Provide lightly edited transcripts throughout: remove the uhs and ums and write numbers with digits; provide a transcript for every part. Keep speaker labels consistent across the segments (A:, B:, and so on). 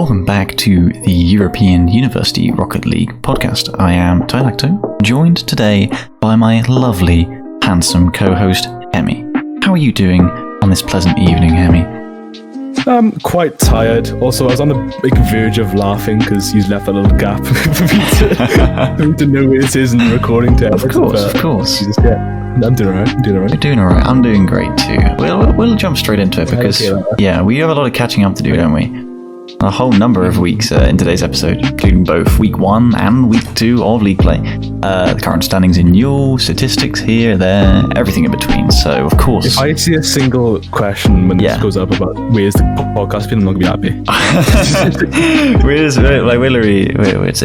A: welcome back to the European University Rocket League podcast. I am Tylacto, joined today by my lovely, handsome co-host, Hemi. How are you doing on this pleasant evening, Hemi?
B: I'm quite tired. Also, I was on the big verge of laughing because you left a little gap for me to know where it is in the recording tab.
A: Of course.
B: I'm doing alright.
A: You're doing alright. I'm doing great too. We'll jump straight into it because, we have a lot of catching up to do, don't we? A whole number of weeks in today's episode, including both week 1 and week 2 of league play. The current standings in NUEL, statistics here, there, everything in between. So, of course,
B: if I see a single question when this goes up about where's the podcast been, I'm not going to be happy.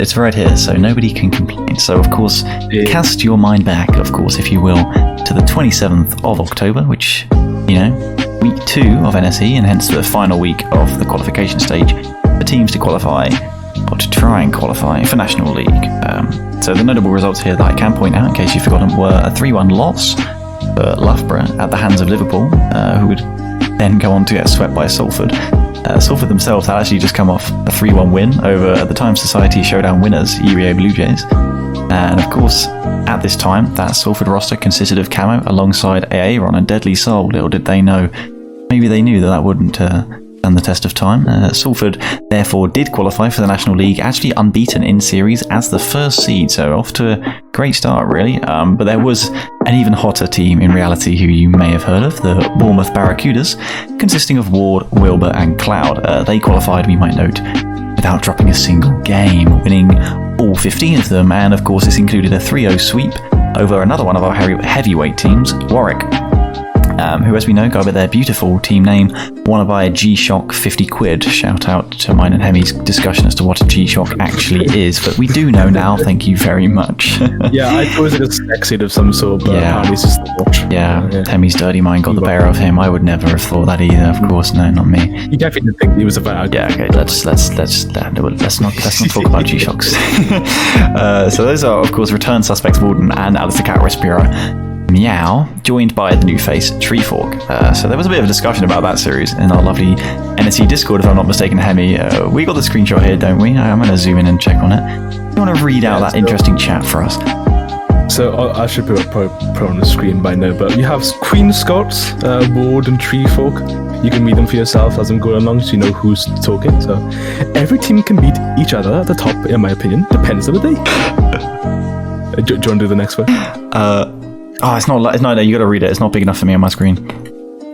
B: It's right here, so nobody can complain. So, of course,
A: cast your mind back, of course, if you will, to the 27th of October, which, week 2 of NSE, and hence the final week of the qualification stage for teams to qualify, or to try and qualify for National League. So the notable results here that I can point out, in case you've forgotten, were a 3-1 loss for Loughborough at the hands of Liverpool, who would then go on to get swept by Salford. Salford themselves had actually just come off a 3-1 win over, at the time, Society Showdown winners, ERA Blue Jays. And of course, at this time, that Salford roster consisted of Camo alongside Aaron and Deadly Soul. Little did they know, maybe they knew that wouldn't stand the test of time. Salford, therefore, did qualify for the National League, actually unbeaten in series as the first seed, so off to a great start, really. But there was an even hotter team in reality who you may have heard of, the Bournemouth Barracudas, consisting of Ward, Wilbur and Cloud. They qualified, we might note, without dropping a single game, winning all 15 of them, and of course this included a 3-0 sweep over another one of our heavyweight teams, Warwick, who, as we know, go by their beautiful team name, won by a G-Shock 50 quid. Shout out to mine and Hemi's discussion as to what a G-Shock actually is, but we do know now, thank you very much.
B: I thought it was like a sex seed of some sort, but apparently it's just the watch.
A: Hemi's dirty mind got the better of him. I would never have thought that either, of course, no, not me.
B: You definitely didn't think he was a bad.
A: Let's not talk about G-Shocks. So those are, of course, return suspects Warden and Alistair Cat Respira Meow, joined by the new face Treefork. So there was a bit of a discussion about that series in our lovely NSE Discord, if I'm not mistaken, Hemi. We got the screenshot here, don't we? I'm going to zoom in and check on it. You want to read out that interesting chat for us?
B: So I should put on the screen by now, but you have Queen Scots, Ward and Treefork. You can read them for yourself as I'm going along, so you know who's talking. So every team can beat each other at the top, in my opinion. Depends on the day. Do you want to do the next one?
A: It's not there. You got to read it. It's not big enough for me on my screen.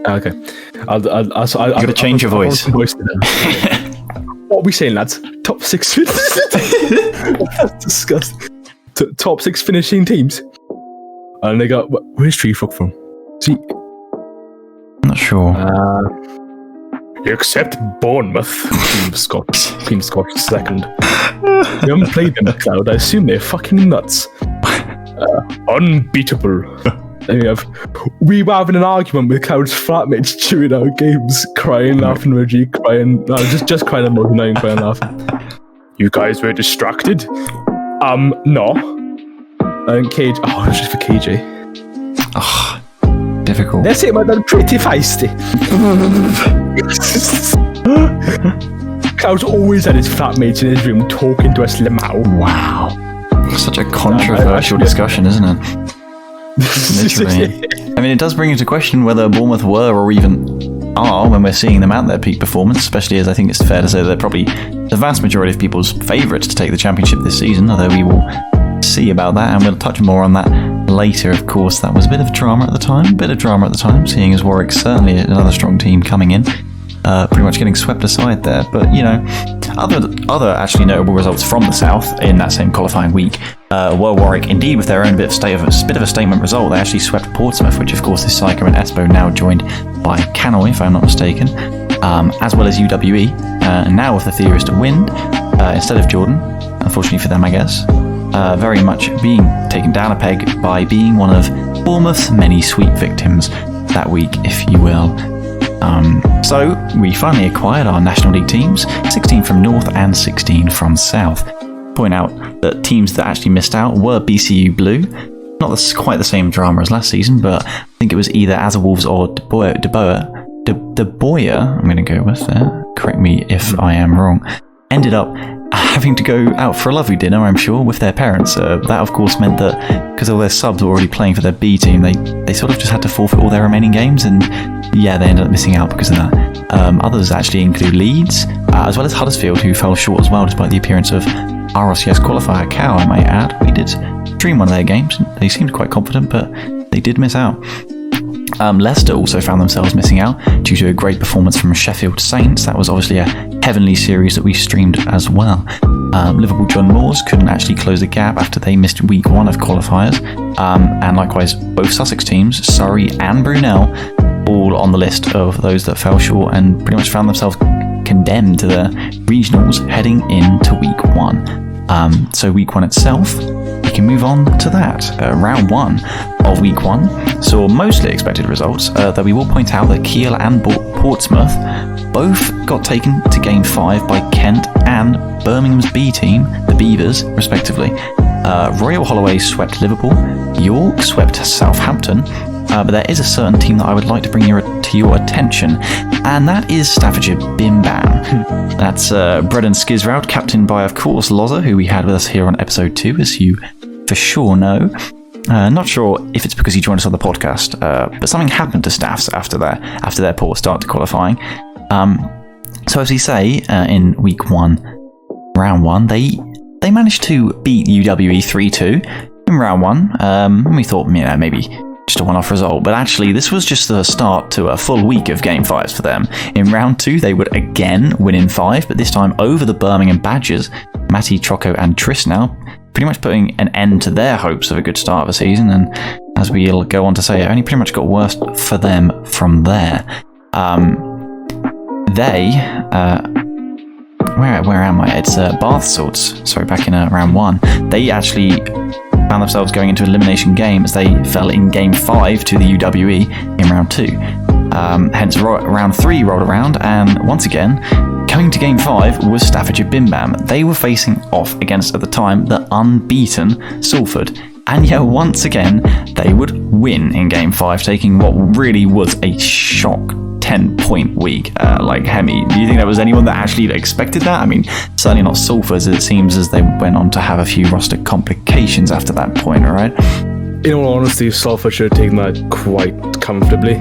B: Okay. I'll
A: you got to change your voice.
B: What are we saying, lads? Top 6. That's disgusting. Top 6 finishing teams. And they got, where's Treefork from? See,
A: I'm not sure.
B: Except Bournemouth. Queen Scotch second. We haven't played them, Cloud. I assume they're fucking nuts. Unbeatable. Then we were having an argument with Cloud's flatmates during our games, crying, laughing, Reggie, crying. No, just crying and crying, laughing. You guys were distracted? No. And KJ. Oh, it's just for KJ.
A: Oh, difficult.
B: That's it, man. They're pretty feisty. Cloud's always had his flatmates in his room talking to us lemao.
A: Wow. Such a controversial discussion, isn't it? Literally. I mean, it does bring into question whether Bournemouth were or even are, when we're seeing them at their peak performance, especially as I think it's fair to say they're probably the vast majority of people's favourites to take the championship this season, although we will see about that, and we'll touch more on that later. Of course, that was a bit of drama at the time, seeing as Warwick certainly another strong team coming in. Pretty much getting swept aside there, but other actually notable results from the south in that same qualifying week were Warwick, indeed, with their own bit of a statement result. They actually swept Portsmouth, which of course is Syker and Espo, now joined by Canoy, if I'm not mistaken, as well as UWE, now with the Theorist Wind instead of Jordan, unfortunately for them, I guess. Very much being taken down a peg by being one of Bournemouth's many sweep victims that week, if you will. So we finally acquired our National League teams, 16 from North and 16 from South. Point out that teams that actually missed out were BCU Blue. Not quite the same drama as last season, but I think it was either Azerwolves or De Boer, I'm going to go with there. Correct me if I am wrong. ended up having to go out for a lovely dinner, I'm sure, with their parents. That, of course, meant that because all their subs were already playing for their B team, they sort of just had to forfeit all their remaining games, and yeah, they ended up missing out because of that. Others actually include Leeds, as well as Huddersfield, who fell short as well, despite the appearance of RLCS qualifier Cal, I might add. We did stream one of their games, and they seemed quite confident, but they did miss out. Leicester also found themselves missing out due to a great performance from Sheffield Saints. That was obviously a heavenly series that we streamed as well. Liverpool John Moores couldn't actually close the gap after they missed week 1 of qualifiers. And likewise, both Sussex teams, Surrey and Brunel, all on the list of those that fell short and pretty much found themselves condemned to the regionals heading into week 1. So week 1 itself, we can move on to that. Round 1 of week 1 saw mostly expected results, though we will point out that Kiel and Portsmouth both got taken to game 5 by Kent and Birmingham's B team, the Beavers, respectively. Royal Holloway swept Liverpool, York swept Southampton, but there is a certain team that I would like to bring to your attention, and that is Staffordshire Bim Bam. That's Brendan Skizroud, captained by, of course, Loza, who we had with us here on episode 2, as you for sure know. Not sure if it's because he joined us on the podcast, but something happened to Staffs after their poor start to qualifying. So as we say, in week 1, round 1, they managed to beat UWE 3-2 in round 1. And we thought, maybe just a one-off result, but actually this was just the start to a full week of game 5s for them. In round 2, they would again win in 5, but this time over the Birmingham Badgers, Matty, Choco and Trisnell, pretty much putting an end to their hopes of a good start of the season, and as we'll go on to say, it only pretty much got worse for them from there. Where am I? It's Bath Swords. Sorry, back in round 1. They actually found themselves going into elimination game as they fell in game 5 to the UWE in round 2. Hence, round 3 rolled around, and once again, coming to game 5 was Staffordshire Bim Bam. They were facing off against, at the time, the unbeaten Salford. And yet, once again, they would win in game 5, taking what really was a shock 10-point week. Like Hemi, do you think there was anyone that actually expected that? I mean, certainly not Salford, as it seems as they went on to have a few roster complications after that point, alright?
B: In all honesty, Salford should have taken that quite comfortably.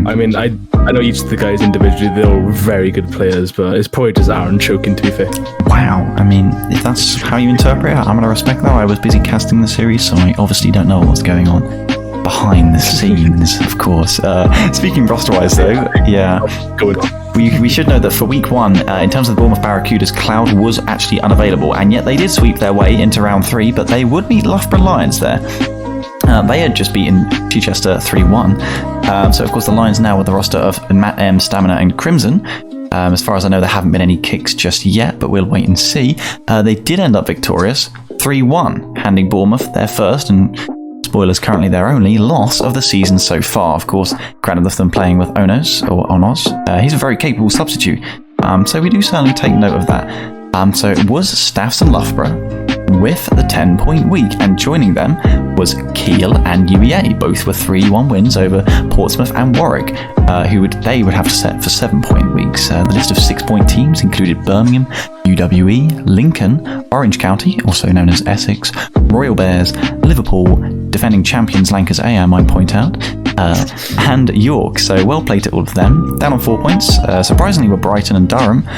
B: I mean, I know each of the guys individually, they're all very good players, but it's probably just Aaron choking, to be fair.
A: Wow, I mean, if that's how you interpret it, I'm going to respect that. I was busy casting the series, so I obviously don't know what's going on behind the scenes, of course. Speaking roster-wise, though, yeah, we should know that for week 1, in terms of the Bournemouth Barracudas, Cloud was actually unavailable, and yet they did sweep their way into round 3, but they would meet Loughborough Lions there. They had just beaten Chichester 3-1. So, of course, the Lions now with the roster of Matt M, Stamina and Crimson. As far as I know, there haven't been any kicks just yet, but we'll wait and see. They did end up victorious 3-1, handing Bournemouth their first and, spoilers, currently their only loss of the season so far. Of course, granted of them playing with Onos. He's a very capable substitute. So we do certainly take note of that. So it was Staffs and Loughborough with the 10-point week, and joining them was Kiel and UEA, both with 3-1 wins over Portsmouth and Warwick, they would have to set for 7-point weeks. The list of 6-point teams included Birmingham, UWE, Lincoln, Orange County, also known as Essex, Royal Bears, Liverpool, defending champions Lancers A, I might point out, and York. So well played to all of them. Down on 4 points, surprisingly, were Brighton and Durham.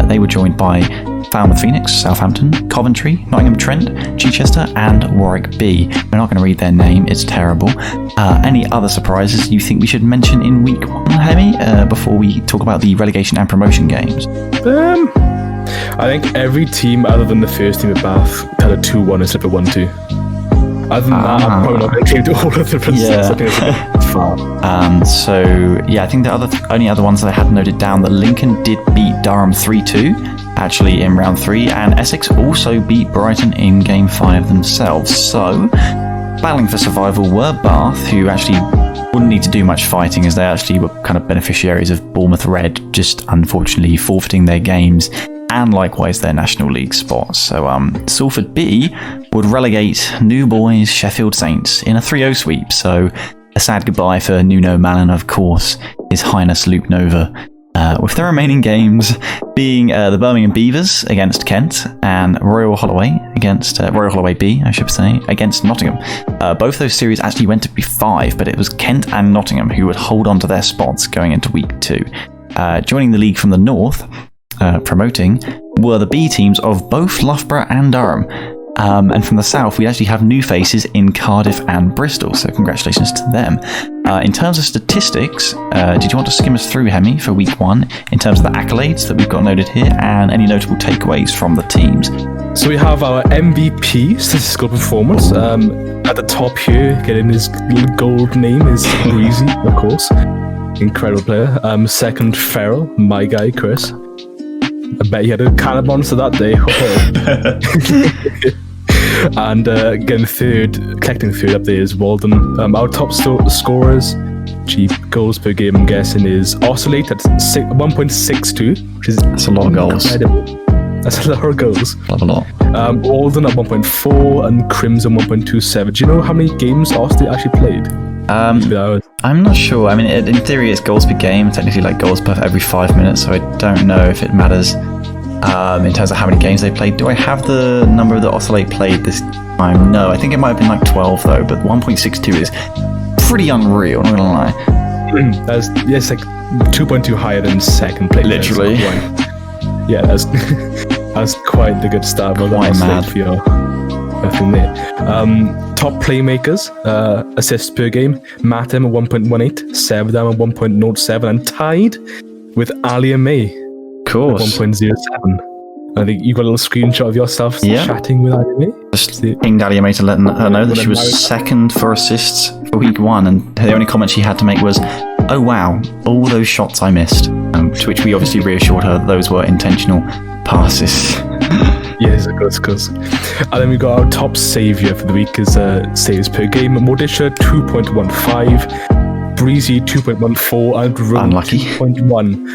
A: They were joined by Falmouth Phoenix, Southampton, Coventry, Nottingham Trent, Chichester, and Warwick B. We're not going to read their name, it's terrible. Any other surprises you think we should mention in week 1, Hemi, before we talk about the relegation and promotion games?
B: I think every team other than the first team at Bath had a 2-1 instead of a 1-2. Other than that, I'm probably not going to do all of the results.
A: Yeah.
B: I think it's a bit far.
A: So, yeah, I think the only other ones that I had noted down, that Lincoln did beat Durham 3-2, actually in round 3, and Essex also beat Brighton in game 5 themselves. So, battling for survival were Bath, who actually wouldn't need to do much fighting, as they actually were kind of beneficiaries of Bournemouth Red just unfortunately forfeiting their games, and likewise their National League spot. So Salford B would relegate New Boys Sheffield Saints in a 3-0 sweep. So a sad goodbye for Nuno Malin, of course, His Highness Luke Nova, with the remaining games being the Birmingham Beavers against Kent and Royal Holloway against Royal Holloway B, I should say, against Nottingham. Both those series actually went to be 5, but it was Kent and Nottingham who would hold on to their spots going into week 2. Joining the league from the north, promoting, were the B teams of both Loughborough and Durham. And from the south, we actually have new faces in Cardiff and Bristol, so congratulations to them. In terms of statistics, did you want to skim us through, Hemi, for week 1, in terms of the accolades that we've got noted here, and any notable takeaways from the teams?
B: So we have our MVP statistical performance. At the top here, getting his little gold name is Breezy, of course. Incredible player. Second, Farrell, my guy, Chris. I bet he had a can of Monster that day. And collecting third up there is Walden. Our top scorers, goals per game, I'm guessing, is Oscillate at 1.62, which is
A: That's a lot of goals.
B: Incredible. That's a lot of goals.
A: Love a lot.
B: Walden at 1.4 and Crimson 1.27. Do you know how many games Oscillate actually played?
A: I'm not sure. I mean, in theory, it's goals per game, technically like goals per every 5 minutes, so I don't know if it matters in terms of how many games they played. Do I have the number that Oscillate played this time? No, I think it might have been like 12 though, but 1.62 is pretty unreal, not gonna lie.
B: That's like 2.2 higher than second place.
A: Literally.
B: Yeah, that's quite the good start. But
A: quite mad.
B: For your thing there. Top playmakers, assists per game, Matem at 1.18, Sevdam at 1.07, and tied with Alia May
A: Of course.
B: at 1.07. I think you got a little screenshot of yourself chatting with Alia May.
A: Just pinged Alia May to let her know that she was second for assists for week 1, and the only comment she had to make was, "Oh wow, all those shots I missed." To which we obviously reassured her that those were intentional passes.
B: Yes, of course. And then we got our top saviour for the week is saves per game. Modisha 2.15, Breezy 2.14, and Rowe
A: Unlucky.
B: 2.1.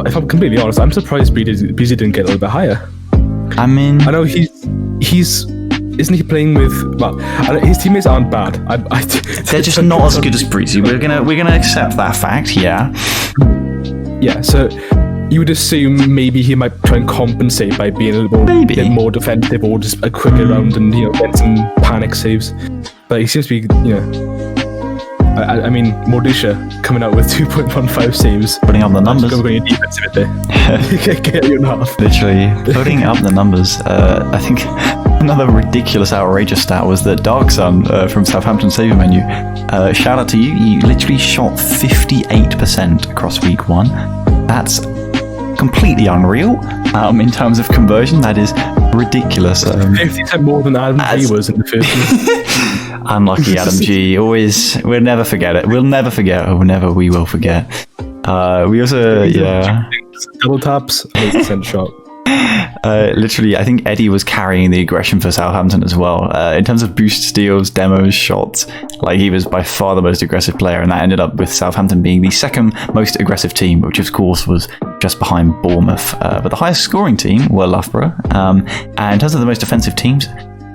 B: If I'm completely honest, I'm surprised Breezy didn't get a little bit higher.
A: I mean,
B: I know isn't he playing with? Well, his teammates aren't bad.
A: they're just not as good as Breezy. We're gonna accept that fact. Yeah.
B: Yeah. So you would assume maybe he might try and compensate by being a little bit more defensive or just a quicker round and get some panic saves. But he seems to be, I mean, Modisha coming out with 2.15 saves.
A: Putting up the numbers.
B: Going defensive a bit. Get you in half.
A: Literally putting up the numbers. I think another ridiculous, outrageous stat was that Dark Sun from Southampton Saver Menu. Shout out to you. You literally shot 58% across week 1. That's completely unreal in terms of conversion. That is ridiculous.
B: 50% more than Adam G was in the first year.
A: Unlucky Adam G. Always, we'll never forget it. We'll never forget. We will forget. We also,
B: double taps, 8% shot.
A: Literally, I think Eddie was carrying the aggression for Southampton as well. In terms of boost steals, demos, shots, like he was by far the most aggressive player, and that ended up with Southampton being the second most aggressive team, which of course was just behind Bournemouth. But the highest scoring team were Loughborough. And in terms of the most offensive teams,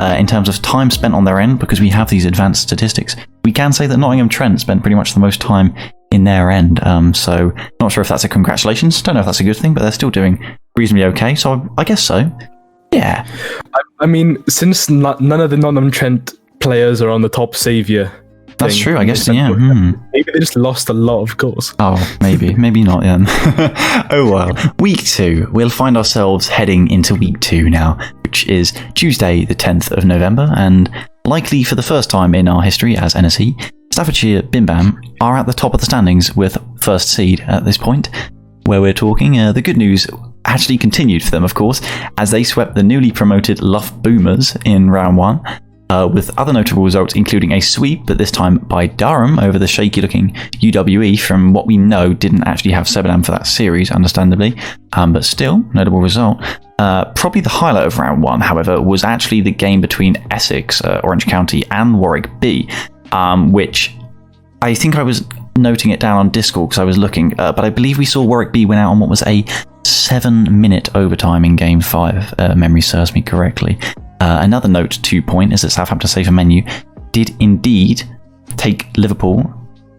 A: in terms of time spent on their end, because we have these advanced statistics, we can say that Nottingham Trent spent pretty much the most time in their end. So not sure if that's a congratulations. Don't know if that's a good thing, but they're still doing reasonably okay. So I guess so. Yeah.
B: I mean, since none of the Nottingham Trent players are on the top saviour.
A: That's true, I guess, yeah.
B: Maybe they just lost a lot of goals.
A: Oh, maybe not then. Oh well. Week 2. We'll find ourselves heading into week 2 now, which is Tuesday the 10th of November, and likely for the first time in our history as NSE, Staffordshire Bim Bam are at the top of the standings with first seed at this point, where we're talking. The good news actually continued for them, of course, as they swept the newly promoted Luff Boomers in round 1, with other notable results including a sweep, but this time by Durham over the shaky-looking UWE. From what we know, didn't actually have Sebadam for that series, understandably, but still, notable result. Probably the highlight of round 1, however, was actually the game between Essex, Orange County, and Warwick B, which I think I was noting it down on Discord because I was looking, but I believe we saw Warwick B win out on what was a 7-minute overtime in Game 5, memory serves me correctly. Another note to point is that Southampton Safer Menu did indeed take Liverpool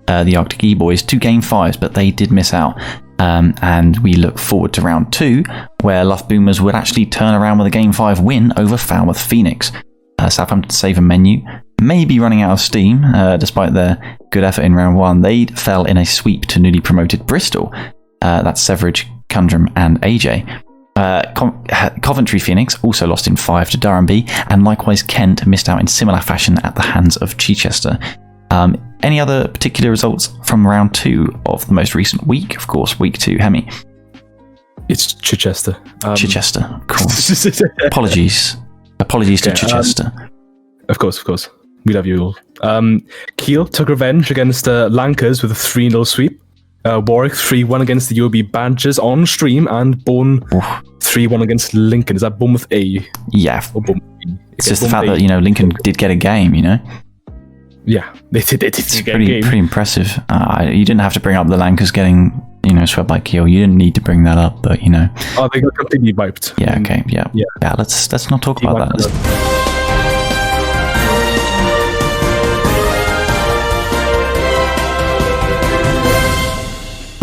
A: the Arctic E-Boys to Game 5s, but they did miss out. And we look forward to round 2, where Luff Boomers would actually turn around with a Game 5 win over Falmouth Phoenix. Southampton Saver Menu may be running out of steam, despite their good effort in round 1. They fell in a sweep to newly promoted Bristol. That's Severidge, Cundram and AJ. Coventry Phoenix also lost in 5 to Durham B, and likewise Kent missed out in similar fashion at the hands of Chichester. Any other particular results from round 2 of the most recent week? Of course, week 2, Hemi.
B: It's Chichester.
A: Chichester, of course. Apologies to Chichester.
B: Of course. We love you all. Kiel took revenge against Lancers with a 3-0 sweep. Warwick 3-1 against the UOB Badgers on stream, and Bourne 3-1 against Lincoln. Is that Bournemouth A?
A: Yeah.
B: Or Bournemouth B?
A: It's just the fact that, Lincoln did get a game,
B: Yeah, they did
A: It's
B: get a game.
A: Pretty impressive. You didn't have to bring up the Lancers getting, swept by Kiel. You didn't need to bring that up, but,
B: Oh, they got completely wiped.
A: Yeah, okay, yeah. Yeah, let's not talk about that.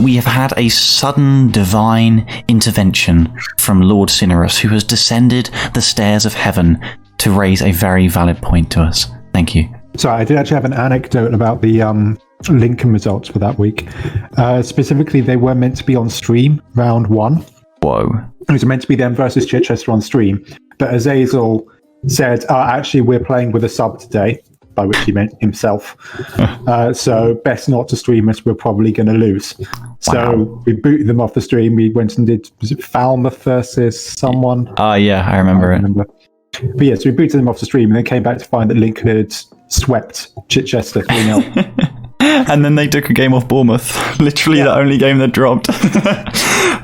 A: We have had a sudden divine intervention from Lord Cinerus, who has descended the stairs of heaven to raise a very valid point to us. Thank you.
C: So I did actually have an anecdote about the Lincoln results for that week. Specifically, they were meant to be on stream round 1.
A: Whoa.
C: It was meant to be them versus Chichester on stream. But Azazel said, actually, we're playing with a sub today, by which he meant himself. So best not to stream us, we're probably going to lose.
A: Wow.
C: So we booted them off the stream. We went and did, was it Falmouth versus someone?
A: Yeah, I remember it.
C: But yeah, so we booted them off the stream and then came back to find that Lincoln had swept Chichester 3-0.
A: And then they took a game off Bournemouth. Literally the only game that dropped.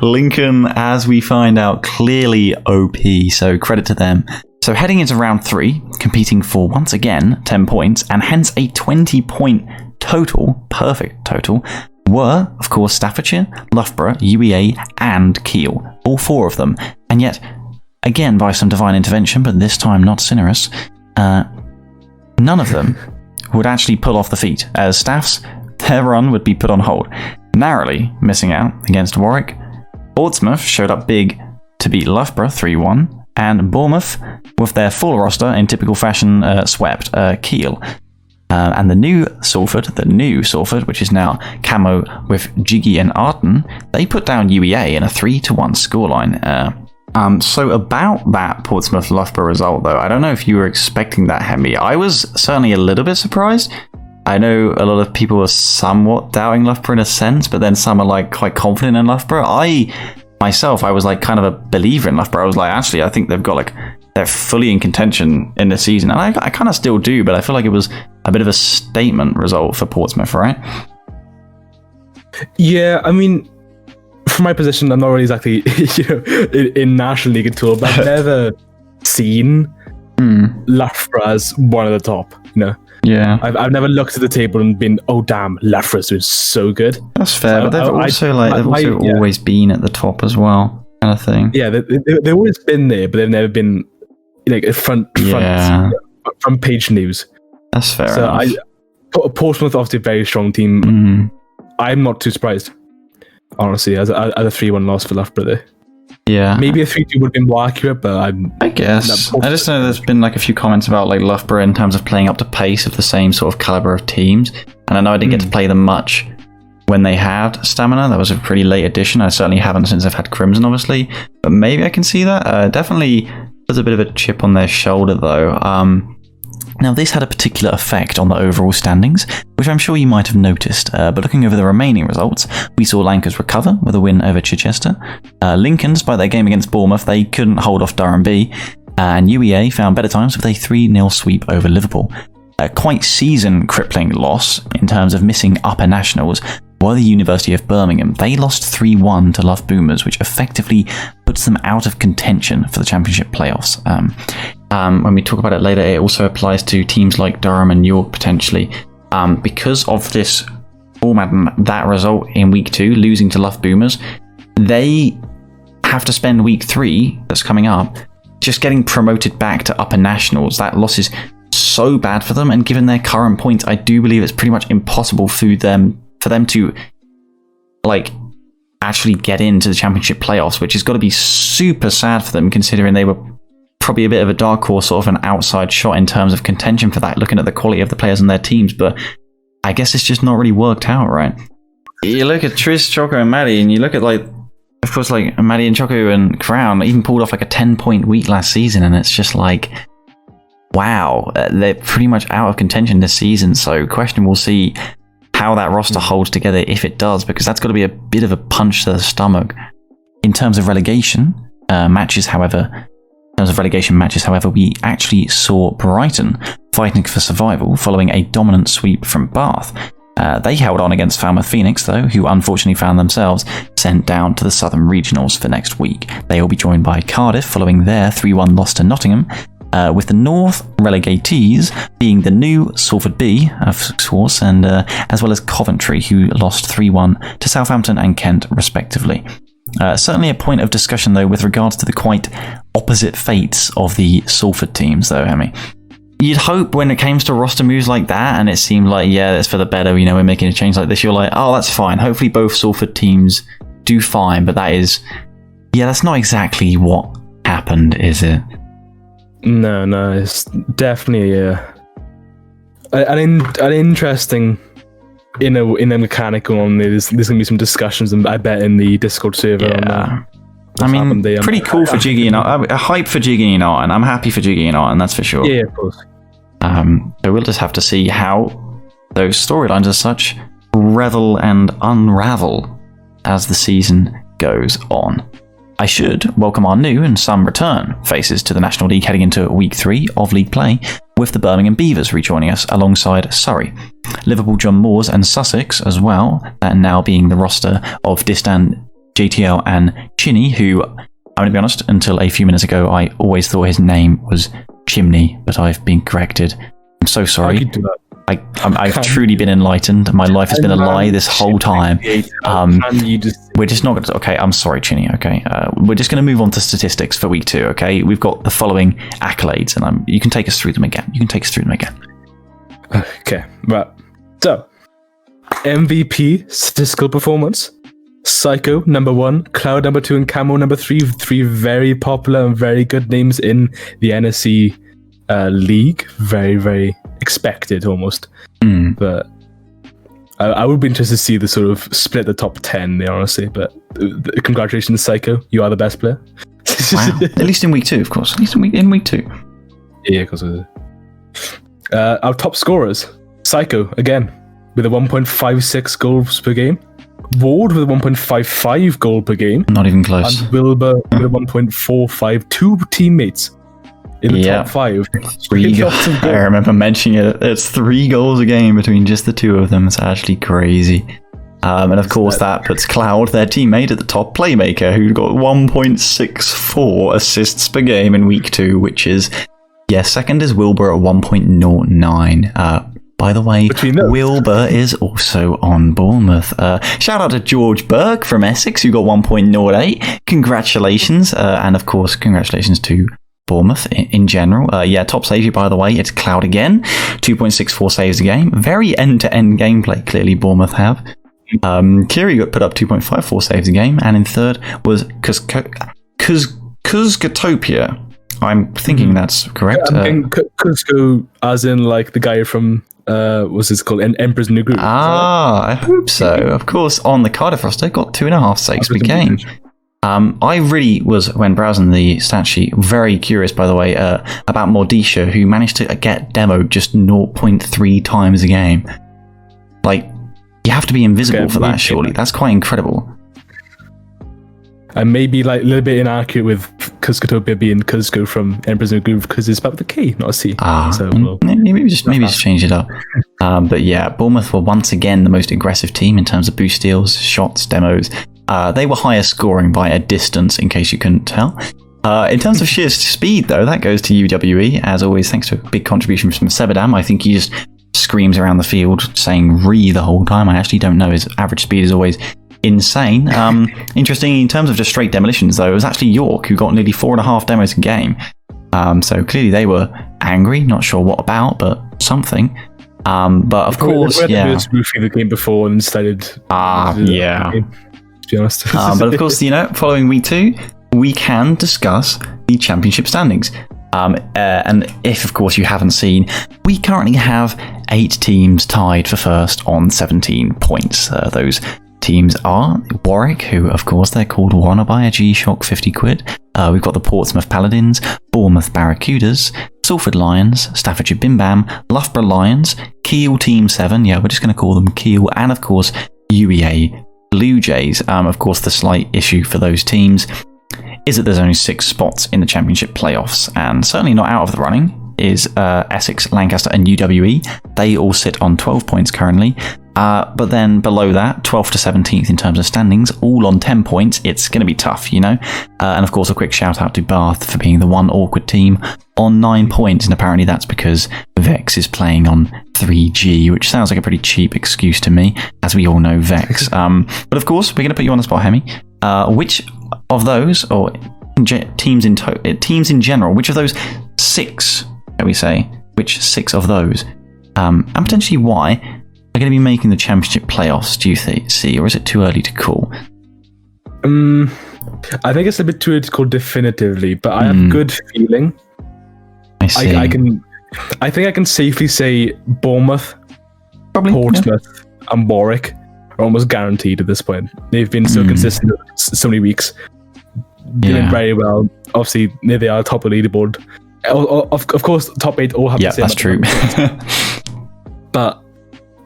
A: Lincoln, as we find out, clearly OP, so credit to them. So heading into round 3, competing for, once again, 10 points, and hence a 20-point total, perfect total, were, of course, Staffordshire, Loughborough, UEA, and Kiel. All 4 of them. And yet, again, by some divine intervention, but this time not Cinerus, none of them would actually pull off the feat, as Staffs, their run would be put on hold, narrowly missing out against Warwick. Portsmouth showed up big to beat Loughborough 3-1, and Bournemouth, with their full roster in typical fashion, swept Kiel. And the new Salford, which is now Camo with Jiggy and Arton, they put down UEA in a 3-1 scoreline. So about that Portsmouth Loughborough result, though, I don't know if you were expecting that, Hemi. I was certainly a little bit surprised. I know a lot of people are somewhat doubting Loughborough in a sense, but then some are quite confident in Loughborough. I was kind of a believer in Loughborough. I was actually, I think they're fully in contention in this season, and I kind of still do, but I feel like it was a bit of a statement result for Portsmouth, right?
B: Yeah, I mean, from my position, I'm not really exactly in National League at all, but I've never seen Loughborough as one of the top.
A: Yeah,
B: I've never looked at the table and been, oh damn, Loughborough's doing so good.
A: That's fair, but they've always been at the top as well, kind of thing.
B: Yeah, they've always been there, but they've never been front page news.
A: That's fair.
B: So Portsmouth, obviously a very strong team.
A: Mm.
B: I'm not too surprised, honestly, as a 3-1 loss for Loughborough there.
A: Yeah,
B: maybe a 3-2 would have been more accurate, but
A: I guess I just know there's been a few comments about Loughborough in terms of playing up to pace of the same sort of caliber of teams, and I know I didn't get to play them much when they had Stamina. That was a pretty late addition. I certainly haven't since I've had Crimson, obviously, but maybe I can see that. Definitely there's a bit of a chip on their shoulder, though. Now, this had a particular effect on the overall standings, which I'm sure you might have noticed, but looking over the remaining results, we saw Lancers recover with a win over Chichester. Lincoln, despite their game against Bournemouth, they couldn't hold off Durham B, and UEA found better times with a 3-0 sweep over Liverpool. A quite season-crippling loss in terms of missing upper nationals were the University of Birmingham. They lost 3-1 to Luff Boomers, which effectively puts them out of contention for the championship playoffs. When we talk about it later, it also applies to teams like Durham and York, potentially. Because of this format and that result in week 2, losing to Luff Boomers, they have to spend week 3, that's coming up, just getting promoted back to upper nationals. That loss is so bad for them, and given their current points, I do believe it's pretty much impossible for them to like actually get into the championship playoffs, which has got to be super sad for them, considering they were probably a bit of a dark horse, sort of an outside shot in terms of contention for that, looking at the quality of the players on their teams. But I guess it's just not really worked out, right? You look at Tris, Choco, and Maddie, and you look at, like, of course, like Maddie and Choco and Crown even pulled off like a 10-point week last season, and it's just like, wow, they're pretty much out of contention this season. So question, we'll see how that roster holds together, if it does, because that's got to be a bit of a punch to the stomach. In terms of relegation matches, however, we actually saw Brighton fighting for survival following a dominant sweep from Bath. They held on against Falmouth Phoenix, though, who unfortunately found themselves sent down to the Southern Regionals for next week. They will be joined by Cardiff following their 3-1 loss to Nottingham, with the North relegatees being the new Salford B, of course, and as well as Coventry, who lost 3-1 to Southampton and Kent, respectively. Certainly a point of discussion, though, with regards to the quite opposite fates of the Salford teams, though, Hemi. You'd hope when it came to roster moves like that, and it seemed like, yeah, that's for the better, we're making a change like this, you're like, oh, that's fine. Hopefully both Salford teams do fine, but that's not exactly what happened, is it?
B: No, it's definitely an interesting in a mechanical on there. There's gonna be some discussions, and I bet in the Discord server on that.
A: I mean, pretty cool for Jiggy and a hype for Jiggy and Art, and I'm happy for Jiggy and Art, and that's for sure.
B: Yeah, of course.
A: So we'll just have to see how those storylines as such revel and unravel as the season goes on. I should welcome our new and some return faces to the National League heading into week 3 of league play, with the Birmingham Beavers rejoining us alongside Surrey, Liverpool John Moores and Sussex as well, and now being the roster of Distan, JTL and Chinny, who, I'm going to be honest, until a few minutes ago I always thought his name was Chimney, but I've been corrected. I'm so sorry.
B: I could do that.
A: I've truly been enlightened. My life has been a lie this whole time. We're just not going to... Okay, I'm sorry, Chinny, okay? We're just going to move on to statistics for week 2, okay? We've got the following accolades, and you can take us through them again.
B: Okay, right. So, MVP, statistical performance, Psycho, number 1, Cloud, number 2, and Camo, number 3. 3 very popular and very good names in the NSE league. Very, very expected, almost. But I would be interested to see the sort of split the top 10 there, honestly. But congratulations, Psycho. You are the best player.
A: Wow. At least in week 2, of course. At least in week 2.
B: Yeah, because our top scorers, Psycho, again, with a 1.56 goals per game. Ward with a 1.55 goal per game.
A: Not even close.
B: And Wilbur with a 1.45. 2 teammates in the top 5.
A: 3 goals. I remember mentioning it. It's 3 goals a game between just the 2 of them. It's actually crazy. And of course that puts Cloud, their teammate, at the top playmaker, who got 1.64 assists per game in week 2, which is, second is Wilbur at 1.09. By the way, Wilbur is also on Bournemouth. Shout out to George Burke from Essex, who got 1.08. Congratulations. And of course, congratulations to Bournemouth in general. Top saver, by the way, it's Cloud again. 2.64 saves a game. Very end-to-end gameplay, clearly Bournemouth have. Kiri got put up 2.54 saves a game. And in third was Kuzgatopia. I'm thinking that's correct.
B: Kuzco, as in like the guy from... what's this called? Emperor's New Groove.
A: I hope so. Of course, on the Cardiff roster, got 2.5 saves per game. I really was, when browsing the stat sheet, very curious, by the way, about Mordisha, who managed to get demoed just 0.3 times a game. Like, you have to be invisible for that, surely. That's quite incredible.
B: And maybe like a little bit inaccurate with Kuzcotopia being Kuzco from Emperor's New Groove, because it's spelled with a K, not a C.
A: Maybe just change it up. But yeah, Bournemouth were once again the most aggressive team in terms of boost steals, shots, demos. They were higher scoring by a distance, in case you couldn't tell. In terms of sheer speed, though, that goes to UWE. As always, thanks to a big contribution from Sebadam. I think he just screams around the field saying "re" the whole time. I actually don't know. His average speed is always insane. Interesting in terms of just straight demolitions, though, it was actually York who got nearly 4.5 demos a game. So clearly they were angry, not sure what about, but something. But of course, yeah.
B: Roofing the game before and decided.
A: Yeah.
B: To be honest.
A: But of course, following week 2, we can discuss the championship standings. And if, of course, you haven't seen, we currently have 8 teams tied for first on 17 points. Those teams are Warwick, who, of course, they're called Wanna Buy a G-Shock 50 quid. We've got the Portsmouth Paladins, Bournemouth Barracudas, Salford Lions, Staffordshire Bim Bam, Loughborough Lions, Kiel Team 7, we're just going to call them Kiel, and of course, UEA Blue Jays. Of course, the slight issue for those teams is that there's only 6 spots in the championship playoffs, and certainly not out of the running is Essex, Lancaster and UWE. They all sit on 12 points currently. But then below that, 12th to 17th in terms of standings, all on 10 points. It's going to be tough, And of course, a quick shout out to Bath for being the one awkward team on 9 points. And apparently that's because Vex is playing on 3G, which sounds like a pretty cheap excuse to me, as we all know Vex. But of course, we're going to put you on the spot, Hemi. Which of those, or teams in general, which of those 6, shall we say, which 6 of those, and potentially why, are going to be making the championship playoffs, do you see, or is it too early to call?
B: I think it's a bit too early to call definitively, but I have a good feeling.
A: I see.
B: I think I can safely say Bournemouth,
A: Probably,
B: Portsmouth, and Warwick are almost guaranteed at this point. They've been so consistent so many weeks, doing very well. Obviously, they are top of the leaderboard. Of course, top 8 all have the same.
A: Yeah, that's true.
B: But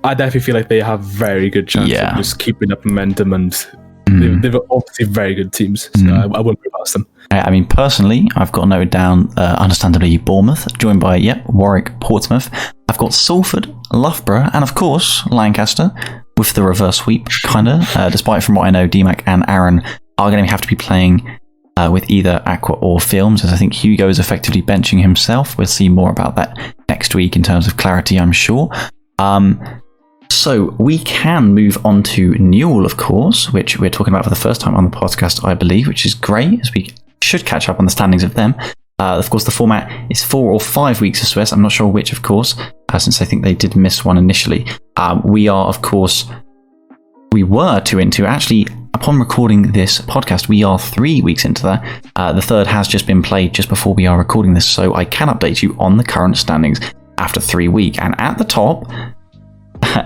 B: I definitely feel like they have very good chance of just keeping up momentum, and they've obviously very good teams, so I wouldn't put past them.
A: I mean, personally, I've got noted down, understandably, Bournemouth, joined by, Warwick, Portsmouth. I've got Salford, Loughborough, and of course, Lancaster, with the reverse sweep, kind of, despite from what I know, DMAC and Aaron are going to have to be playing with either Aqua or Films, as I think Hugo is effectively benching himself. We'll see more about that next week in terms of clarity, I'm sure. So we can move on to NUEL, of course, which we're talking about for the first time on the podcast, I believe, which is great, as we should catch up on the standings of them. Of course, the format is 4 or 5 weeks of Swiss. I'm not sure which, of course, since I think they did miss one initially. We were 2 into, actually, upon recording this podcast, we are 3 weeks into that. The third has just been played just before we are recording this, so I can update you on the current standings after 3 weeks. And at the top,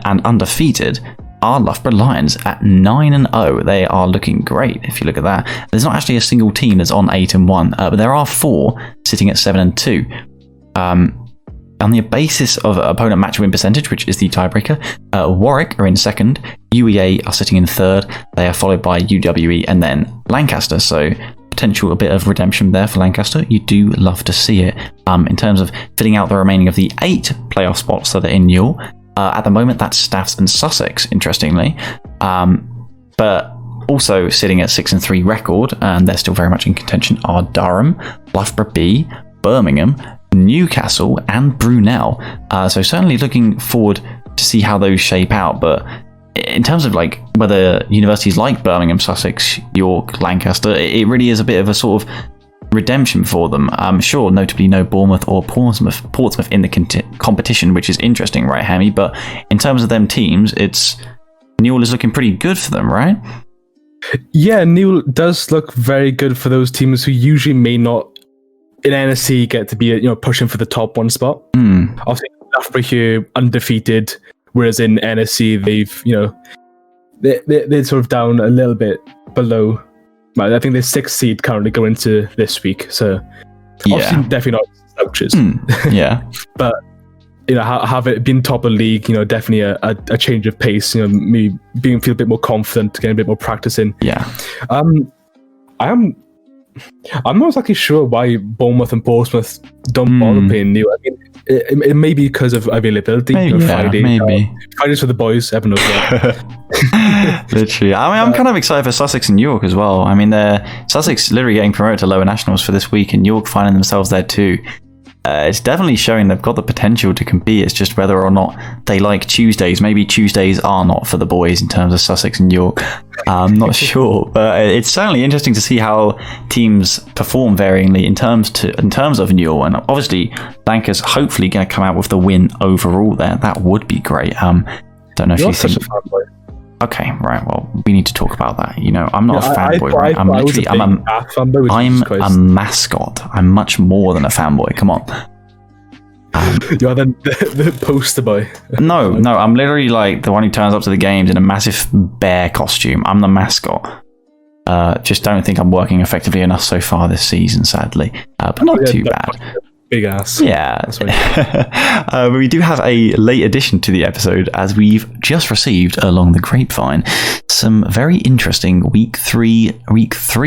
A: and undefeated, are Loughborough Lions at 9-0. They are looking great. If you look at that, there's not actually a single team that's on 8-1, but there are 4 sitting at 7-2. On the basis of opponent match win percentage, which is the tiebreaker, Warwick are in second, UEA are sitting in third. They are followed by UWE and then Lancaster. So potential a bit of redemption there for Lancaster. You do love to see it. In terms of filling out the remaining of the 8 playoff spots that are in NUEL. At the moment, that's Staffs and Sussex, interestingly. But also sitting at 6-3 record, and they're still very much in contention, are Durham, Loughborough B, Birmingham, Newcastle, and Brunel. So certainly looking forward to see how those shape out. But in terms of like whether universities like Birmingham, Sussex, York, Lancaster, it really is a bit of a sort of redemption for them. I'm sure notably no Bournemouth or Portsmouth in the competition, which is interesting, right, Hemi? But in terms of them teams, NUEL is looking pretty good for them, right?
B: Yeah, NUEL does look very good for those teams who usually may not in NSE get to be pushing for the top 1 spot. Obviously, Loughborough here undefeated, whereas in NSE they're sort of down a little bit below. I think they're 6th seed currently going into this week, so obviously definitely not slouches.
A: Yeah,
B: but have it been top of the league, definitely a change of pace. Me feel a bit more confident, getting a bit more practice in.
A: Yeah,
B: I'm not exactly sure why Bournemouth and Portsmouth don't bother playing NUEL. I mean, it may be because of availability.
A: Maybe.
B: Fridays for the boys, heaven knows what.
A: Literally. I mean, I'm kind of excited for Sussex and York as well. I mean, Sussex literally getting promoted to lower nationals for this week, and York finding themselves there too. it's definitely showing they've got the potential to compete. It's just whether or not they like Tuesdays. Maybe Tuesdays are not for the boys in terms of Sussex and York. I'm not sure, but it's certainly interesting to see how teams perform varyingly in terms of NUEL. And obviously, Lancashire hopefully going to come out with the win overall there. That would be great. Don't know if you think. Okay, right. Well, we need to talk about that. I'm not a fanboy, right? I'm a mascot. I'm much more than a fanboy. Come on.
B: You're the poster boy.
A: No, I'm literally like the one who turns up to the games in a massive bear costume. I'm the mascot. Just don't think I'm working effectively enough so far this season, sadly. But not too bad.
B: Big ass.
A: Yeah. But we do have a late addition to the episode, as we've just received along the grapevine some very interesting week three,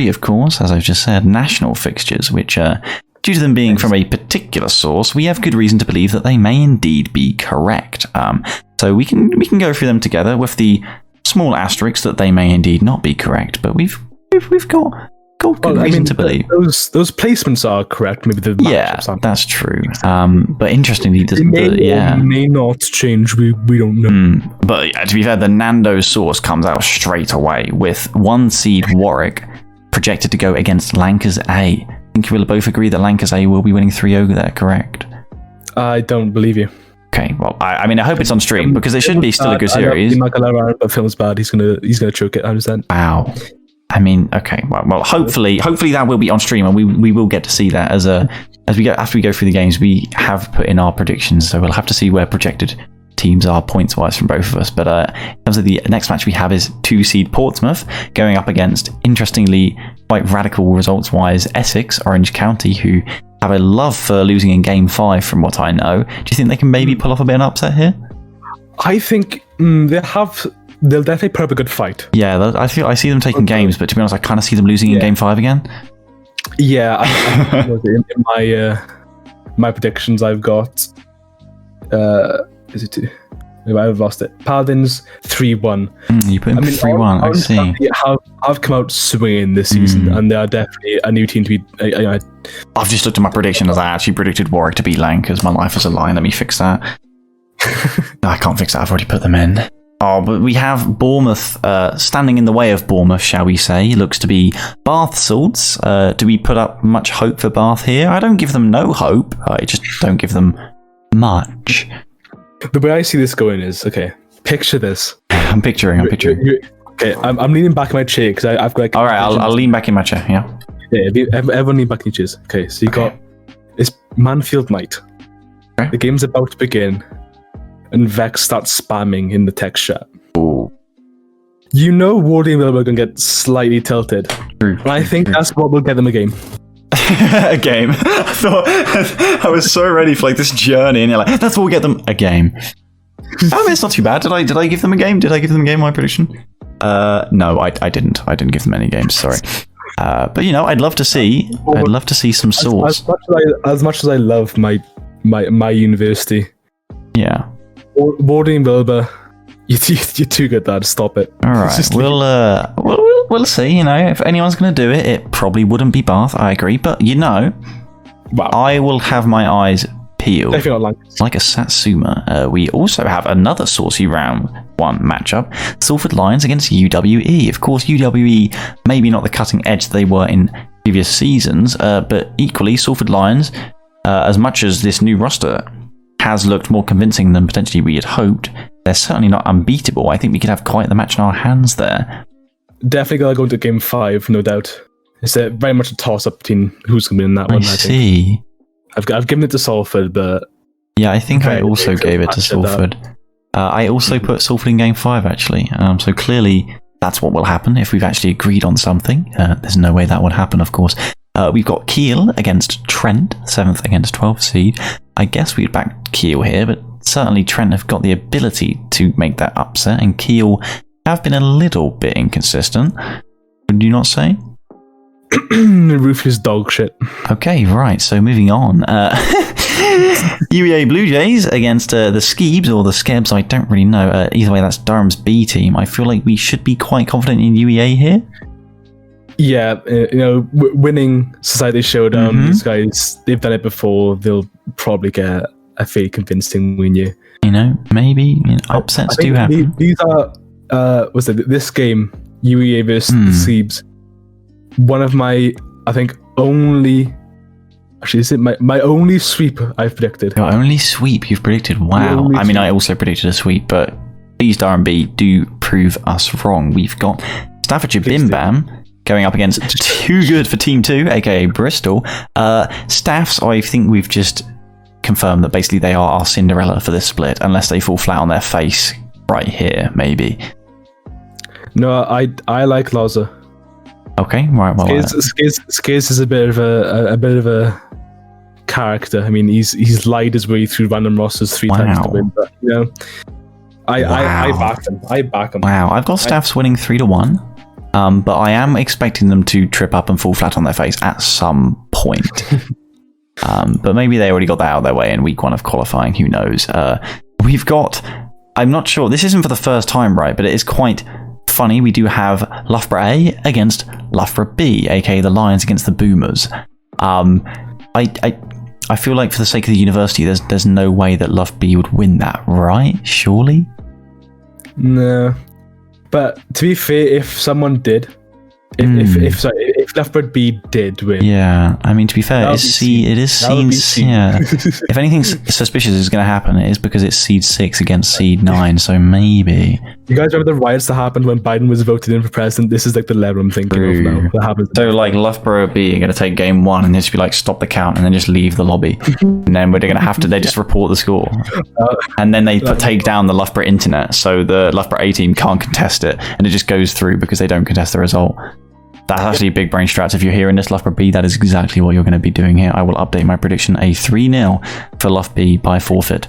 A: of course, as I've just said, national fixtures, which due to them being from a particular source, we have good reason to believe that they may indeed be correct. So we can go through them together with the small asterisk that they may indeed not be correct, but we've got good reason to believe
B: those placements are correct. Maybe the matchups aren't.
A: That's true. But interestingly,
B: may not change. We don't know.
A: But to be fair, the Nando source comes out straight away with 1 seed Warwick projected to go against Lancashire A. I think we'll both agree that Lancashire A will be winning 3-0 there. Correct?
B: I don't believe you.
A: Okay, well, I hope it's on stream because it should be still a good series.
B: But film's bad. He's gonna choke it. I understand.
A: Wow. Okay. Well, hopefully that will be on stream, and we will get to see that after we go through the games. We have put in our predictions, so we'll have to see where projected teams are points wise from both of us. But in terms of the next match we have is 2 seed Portsmouth going up against, interestingly, quite radical results wise, Essex, Orange County, who have a love for losing in Game 5, from what I know. Do you think they can maybe pull off a bit of an upset here?
B: I think they'll definitely put up a good fight.
A: Yeah, I see them taking games, but to be honest, I kind of see them losing in Game 5 again.
B: Yeah, in my predictions, I've got. Is it 2? I've lost it. Paladins 3-1.
A: You put in 3-1. I see.
B: Have come out swinging this season, and they are definitely a new team to be.
A: I've just looked at my prediction as I actually predicted Warwick to beat Lancashire. My life is a lie. Let me fix that. No, I can't fix that. I've already put them in. Oh, but we have Bournemouth standing in the way of Bournemouth, shall we say. Looks to be Bath Salts. Do we put up much hope for Bath here? I don't give them no hope. I just don't give them much.
B: The way I see this going is, okay, picture this.
A: I'm picturing.
B: Okay, I'm leaning back in my chair because I've got...
A: All right, I'll lean back in my chair, yeah.
B: Yeah, everyone lean back in your chairs. Okay, so you got... It's Manfield night. Okay. The game's about to begin. And Vex starts spamming in the text chat.
A: Ooh.
B: Wardy and Wilbur are going to get slightly tilted.
A: True.
B: I think that's what will get them a game.
A: A game. I thought I was so ready for this journey, and you're like, that's what will get them a game. It's not too bad. Did I give them a game? Did I give them a game? My prediction? No, I didn't. I didn't give them any games. Sorry. But I'd love to see. I'd love to see some swords.
B: As much as I love my university.
A: Yeah.
B: Wardy and Wilbur, you're too good, Dad. Stop it.
A: All right. We'll see. If anyone's going to do it, it probably wouldn't be Bath. I agree, but
B: wow.
A: I will have my eyes peeled like a Satsuma. We also have another saucy round 1 matchup: Salford Lions against UWE. Of course, UWE maybe not the cutting edge they were in previous seasons, but equally Salford Lions, as much as this new roster has looked more convincing than potentially we had hoped, they're certainly not unbeatable. I think we could have quite the match in our hands there.
B: Definitely gotta go into Game 5, no doubt. It's very much a toss-up between who's going to be in that one.
A: I see.
B: I've given it to Salford, but...
A: Yeah, I think I also gave it to Salford. I also put Salford in Game 5, actually. So clearly, that's what will happen if we've actually agreed on something. There's no way that would happen, of course. We've got Kiel against Trent, 7th against 12th seed. I guess we'd back Kiel here, but certainly Trent have got the ability to make that upset, and Kiel have been a little bit inconsistent. Would you not say?
B: Ruthless dog shit.
A: Okay, right. So moving on. UEA Blue Jays against the Skeebs or the Skebs. I don't really know. Either way, that's Durham's B team. I feel like we should be quite confident in UEA here.
B: Yeah, winning Society Showdown. These guys, they've done it before. They'll probably get a fairly convincing win.
A: Maybe upsets do happen.
B: These are this game, UEA versus the Seebs. One of my, I think, only. Actually, is it my only sweep I've predicted?
A: Your only sweep you've predicted? Wow. I mean, I also predicted a sweep, but please, Durham B, do prove us wrong. We've got Staffordshire Bim Bam going up against Too Good for Team 2, aka Bristol. Staffs, I think we've just confirmed that basically they are our Cinderella for this split, unless they fall flat on their face right here, maybe.
B: No, I like Loza.
A: Okay, right. Well,
B: Skiz is a bit of a character. I mean, he's lied his way through random rosters 3 times to win, but I back him.
A: Wow, I've got Staffs winning 3-1. But I am expecting them to trip up and fall flat on their face at some point. But maybe they already got that out of their way in week 1 of qualifying. Who knows? We've got... I'm not sure. This isn't for the first time, right? But it is quite funny. We do have Loughborough A against Loughborough B, aka the Lions against the Boomers. I feel like for the sake of the university, there's no way that Loughborough B would win that, right? Surely?
B: No. But to be fair, if someone did, if Loughborough B did win,
A: yeah, I mean, to be fair, it seems yeah. If anything suspicious is going to happen, it is because it's seed 6 against seed 9. So maybe
B: you guys remember the riots that happened when Biden was voted in for president? This is like the level I'm thinking of now. That happens.
A: So like Loughborough B are going to take game 1 and just be like, stop the count, and then just leave the lobby, and then we're going to have to. They just report the score, and then they take down the Loughborough internet, so the Loughborough A team can't contest it, and it just goes through because they don't contest the result. That's actually big brain strats. If you're hearing this, Loughborough B, that is exactly what you're going to be doing here. I will update my prediction, a 3-0 for Loughborough B by forfeit.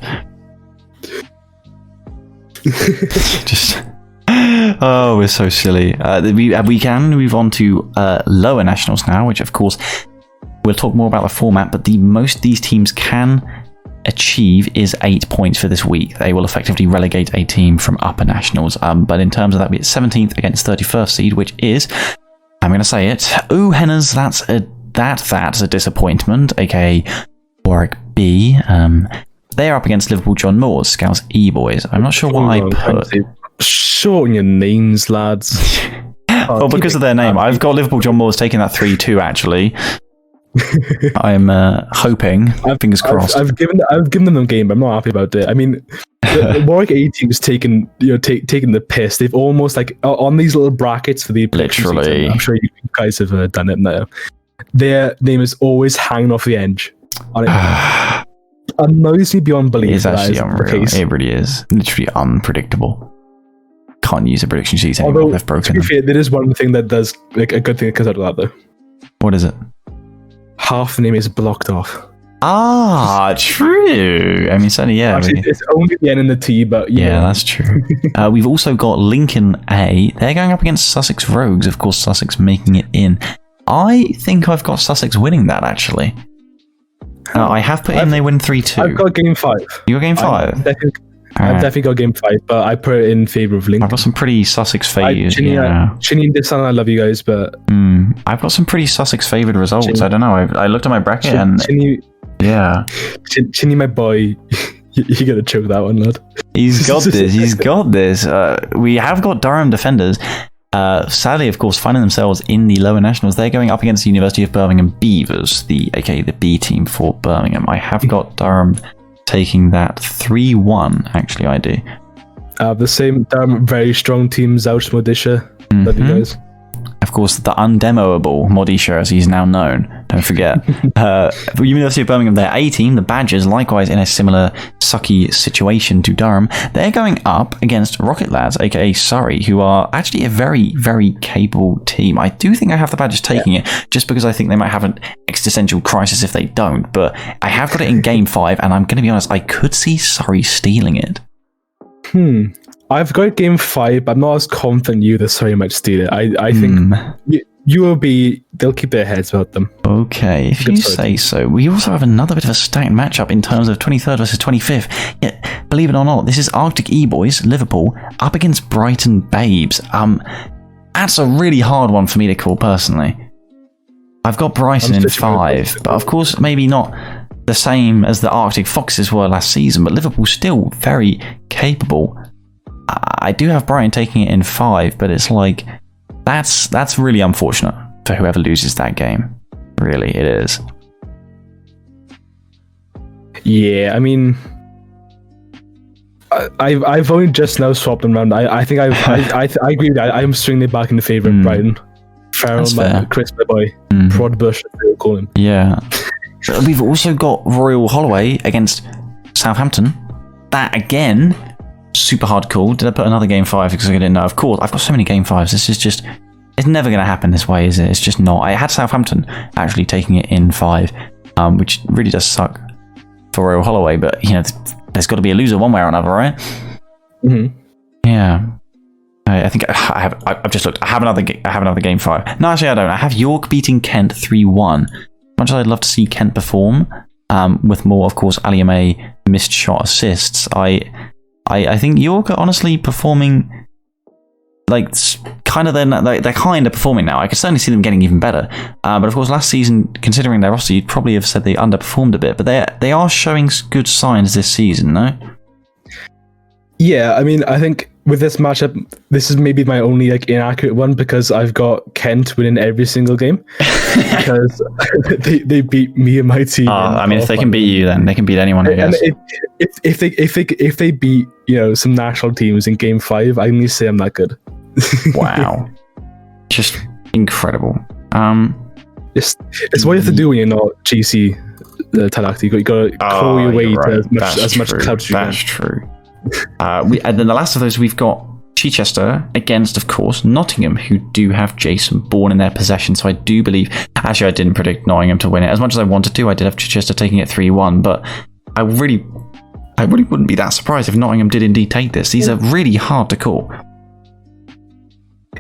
A: Just... Oh, we're so silly. We can move on to lower nationals now, which of course we'll talk more about the format, but the most these teams can achieve is 8 points for this week. They will effectively relegate a team from upper nationals. But in terms of that, we're 17th against 31st seed, which is, I'm going to say it, ooh, Henners, that's a disappointment, aka Warwick B. They're up against Liverpool John Moores, Scouts E-Boys. I'm not sure what I put.
B: Shorten your names, lads.
A: Well, because of their name. I've got Liverpool John Moores taking that 3-2, actually. I'm hoping, fingers crossed.
B: I've given them the game, but I'm not happy about it. I mean, the Warwick A team's taking the piss. They've almost like on these little brackets for the
A: literally
B: season, I'm sure you guys have done it now. Their name is always hanging off the edge. Annoys me beyond belief.
A: It's actually unreal. It really is. Literally unpredictable. Can't use a prediction sheet anymore.
B: Although,
A: they've broken them.
B: There is one thing that does, like, a good thing that comes out of that though.
A: What is it?
B: Half the name is blocked off.
A: Ah, true. I mean, certainly, yeah.
B: Actually, it's only the N and the T, but
A: yeah, that's true. We've also got Lincoln A. They're going up against Sussex Rogues. Of course, Sussex making it in. I think I've got Sussex winning that, actually. I have put in they win 3-2.
B: I've got game 5.
A: You got game 5?
B: I've definitely got game 5, but I put it in favour of Lincoln.
A: I've got some pretty Sussex favoured.
B: Chinny and Dissan, I love you guys, but
A: I've got some pretty Sussex favoured results. I don't know. I looked at my bracket and yeah,
B: Chinny, my boy, you gotta choke that one, lad.
A: He's got this. He's got this. We have got Durham defenders. Sadly, of course, finding themselves in the lower nationals. They're going up against the University of Birmingham Beavers, aka the B team for Birmingham. I have got Durham taking that 3-1. Actually, I do.
B: The same Durham, very strong team, Zouch Modisha. Love you guys.
A: Of course, the undemoable Modisha, as he's now known. Don't forget. University of Birmingham, their A team, the Badgers, likewise in a similar sucky situation to Durham. They're going up against Rocket Lads, aka Surrey, who are actually a very, very capable team. I do think I have the Badgers taking it, just because I think they might have an existential crisis if they don't. But I have got it in game 5, and I'm going to be honest, I could see Surrey stealing it.
B: I've got game 5, but I'm not as confident that Surrey might steal it. I think they'll keep their heads about them.
A: Okay, if you say so. We also have another bit of a stacked matchup in terms of 23rd versus 25th. Yet, believe it or not, this is Arctic E-Boys, Liverpool, up against Brighton Babes. That's a really hard one for me to call personally. I've got Brighton in 5, but of course maybe not the same as the Arctic Foxes were last season, but Liverpool's still very capable. I do have Brighton taking it in 5, but it's like that's really unfortunate for whoever loses that game. Really, it is.
B: Yeah, I mean, I've only just now swapped them around. I think I agree with that. I'm swinging it back in the favour of Brighton. Farrell, Chris, my boy, Prod Bush, as they call him.
A: Yeah. We've also got Royal Holloway against Southampton. That again, super hard call. Did I put another game 5 because I didn't know? Of course, I've got so many game 5s. This is just, it's never going to happen this way, is it? It's just not. I had Southampton actually taking it in 5, which really does suck for Royal Holloway, but you know, there's got to be a loser one way or another, right?
B: Mm-hmm.
A: Yeah. I think I've just looked. I have another game 5. No, actually, I don't. I have York beating Kent 3-1. Much as I'd love to see Kent perform, with more, of course, Ali May missed shot assists. I think York are honestly performing like kind of they're kind of performing now. I could certainly see them getting even better. But of course, last season, considering their roster, you'd probably have said they underperformed a bit. But they are showing good signs this season, no?
B: Yeah, I mean, I think with this matchup, this is maybe my only like inaccurate one because I've got Kent winning every single game because they beat me and my team.
A: I mean, if they can beat you, then they can beat anyone, I guess.
B: If they beat some national teams in game 5, I only say I'm that good.
A: Wow, just incredible.
B: It's what you have to do when you're not GC Tylacto. You got to call your way to as much clout as you can.
A: That's true. And then the last of those, we've got Chichester against, of course, Nottingham, who do have Jason Bourne in their possession. So I do believe, actually, I didn't predict Nottingham to win it. As much as I wanted to, I did have Chichester taking it 3-1, but I really wouldn't be that surprised if Nottingham did indeed take this. These are really hard to call.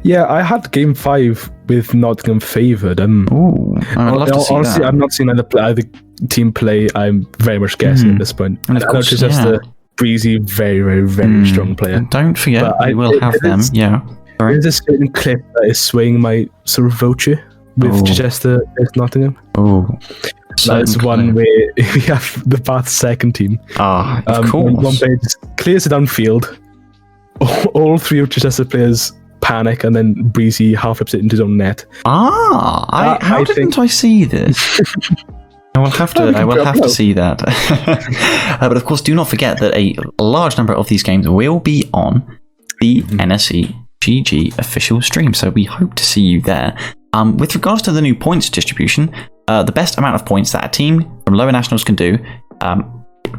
B: Yeah, I had game 5 with Nottingham favoured.
A: Ooh, I'd love to see
B: honestly,
A: that.
B: I've not seen either team play. I'm very much guessing at this point.
A: And of course,
B: Chichester, breezy, very, very, very strong player.
A: And don't forget, we will have them. Yeah. Sorry.
B: There's a certain clip that is swaying my sort of vote with Chichester against Nottingham.
A: Oh,
B: that's one where we have the Bath second team.
A: Of course.
B: One player just clears it downfield. All 3 of Chichester players panic, and then Breezy half flips it into his own net.
A: How didn't I see this? I will have to see that. But of course, do not forget that a large number of these games will be on the NSE GG official stream, so we hope to see you there. With regards to the new points distribution, the best amount of points that a team from lower nationals can do,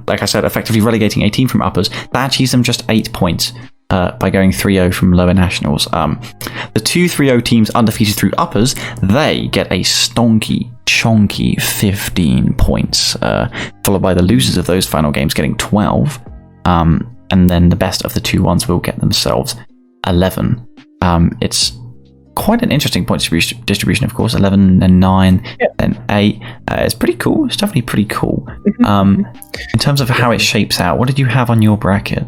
A: like I said, effectively relegating a team from uppers, that achieves them just 8 points. By going 3-0 from lower nationals. The 2 3-0 teams undefeated through uppers, they get a chonky 15 points, followed by the losers of those final games getting 12, and then the best of the 2 ones will get themselves 11. It's quite an interesting point distribution, of course, 11 and 9, then 8. It's pretty cool. It's definitely pretty cool. In terms of how it shapes out, what did you have on your bracket?